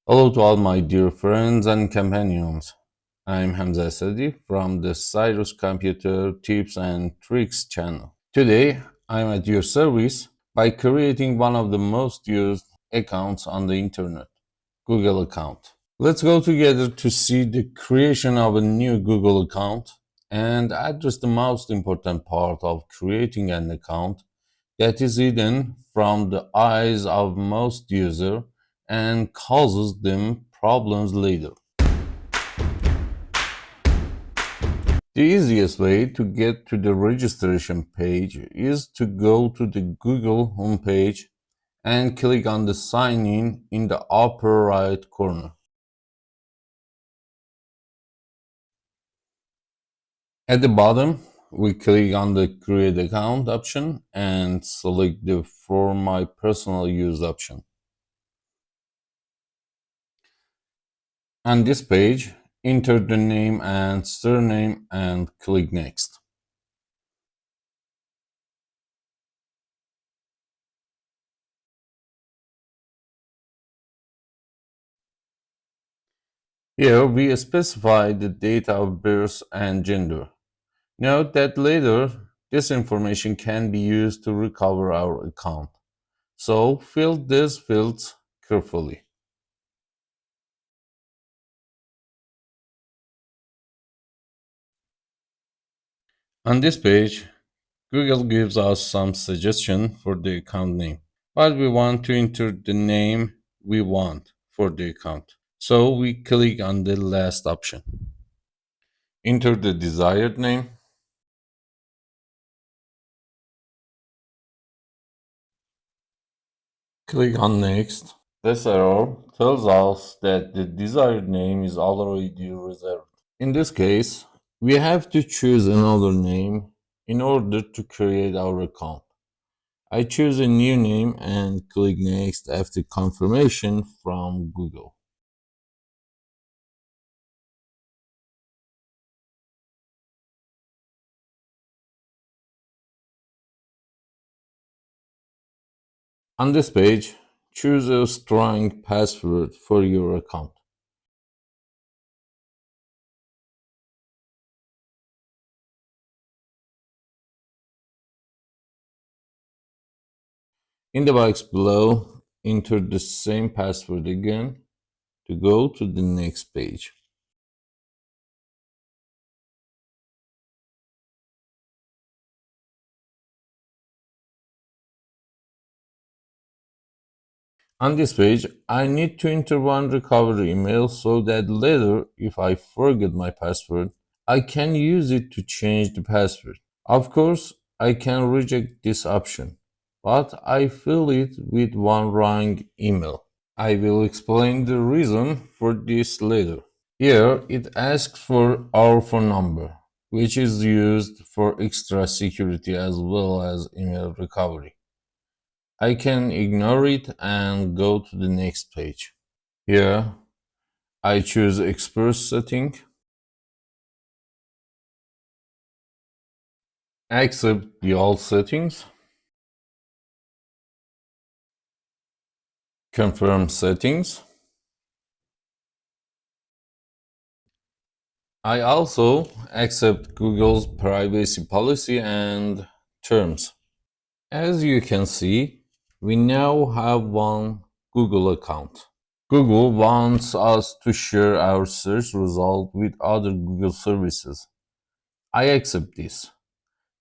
Hello to all my dear friends and companions. I'm Hamza Sadi from the Cyrus Computer Tips and Tricks channel. Today, I'm at your service by creating one of the most used accounts on the internet, Google account. Let's go together to see the creation of a new Google account and address the most important part of creating an account that is hidden from the eyes of most users and causes them problems later. The easiest way to get to the registration page is to go to the Google homepage and click on the sign in the upper right corner. At the bottom, we click on the create account option and select the for my personal use option. On this page, enter the name and surname and click Next. Here we specify the date of birth and gender. Note that later, this information can be used to recover our account. So fill these fields carefully. On this page, Google gives us some suggestion for the account name, but we want to enter the name we want for the account. So we click on the last option. Enter the desired name. Click on Next. This error tells us that the desired name is already reserved. In this case, we have to choose another name in order to create our account. I choose a new name and click Next after confirmation from Google. On this page, choose a strong password for your account. In the box below, enter the same password again to go to the next page. On this page, I need to enter one recovery email so that later, if I forget my password, I can use it to change the password. Of course, I can reject this option, but I fill it with one wrong email. I will explain the reason for this later. Here, it asks for our phone number, which is used for extra security as well as email recovery. I can ignore it and go to the next page. Here, I choose Expert setting, accept the all settings, confirm settings. I also accept Google's privacy policy and terms. As you can see, we now have one Google account. Google wants us to share our search result with other Google services. I accept this,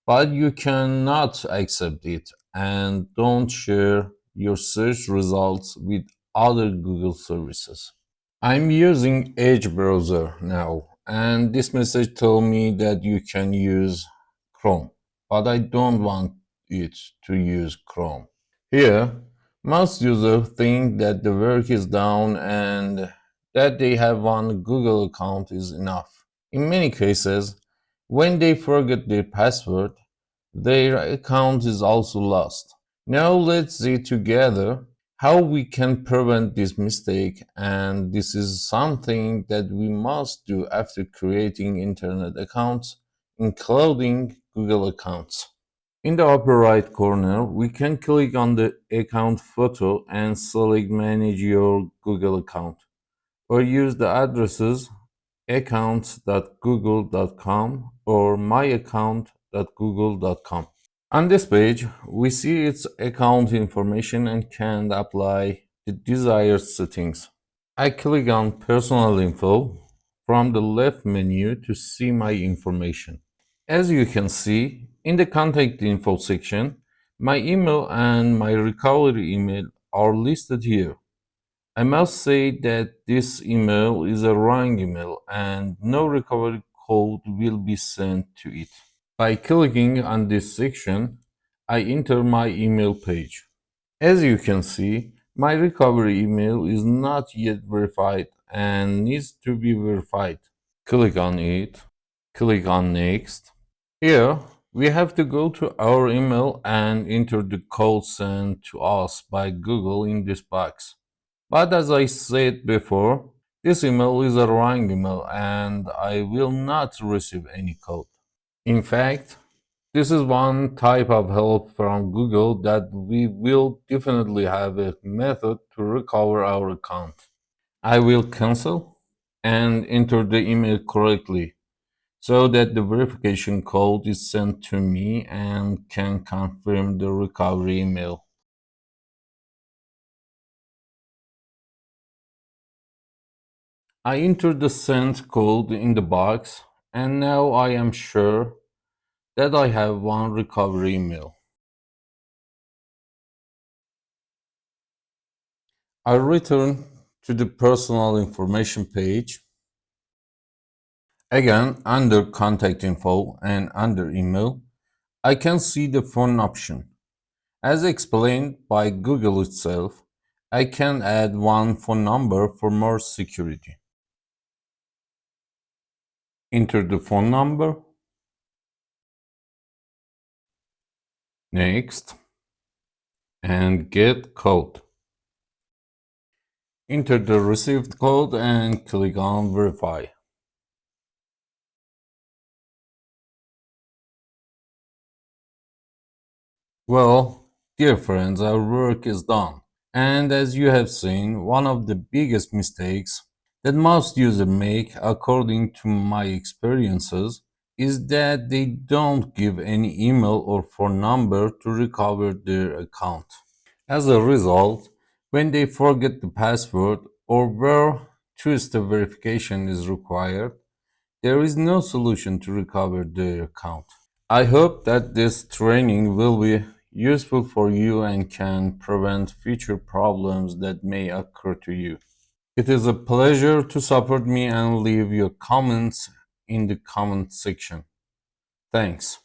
but you cannot accept it and don't share your search results with other Google services. I'm using Edge browser now, and this message told me that you can use Chrome, but I don't want it to use Chrome. Here, most users think that the work is done and that they have one Google account is enough. In many cases, when they forget their password, their account is also lost. Now let's see together how we can prevent this mistake, and this is something that we must do after creating internet accounts, including Google accounts. In the upper right corner, we can click on the account photo and select Manage your Google account. or use the addresses accounts.google.com or myaccount.google.com. On this page, we see its account information and can apply the desired settings. I click on Personal Info from the left menu to see my information. As you can see, in the Contact Info section, my email and my recovery email are listed here. I must say that this email is a wrong email and no recovery code will be sent to it. By clicking on this section, I enter my email page. As you can see, my recovery email is not yet verified and needs to be verified. Click on it, click on Next. Here, we have to go to our email and enter the code sent to us by Google in this box. But as I said before, this email is a wrong email and I will not receive any code. In fact, this is one type of help from Google that we will definitely have a method to recover our account. I will cancel and enter the email correctly so that the verification code is sent to me and can confirm the recovery email. I entered the sent code in the box and now I am sure that I have one recovery email. I return to the personal information page. Again, under contact info and under email, I can see the phone option. As explained by Google itself, I can add one phone number for more security. Enter the phone number. Next. And get code. Enter the received code and click on verify. Well, dear friends, our work is done. And as you have seen, one of the biggest mistakes that most users make, according to my experiences, is that they don't give any email or phone number to recover their account. As a result, when they forget the password or where two-step verification is required, there is no solution to recover their account. I hope that this training will be useful for you and can prevent future problems that may occur to you. It is a pleasure to support me and leave your comments in the comment section. Thanks.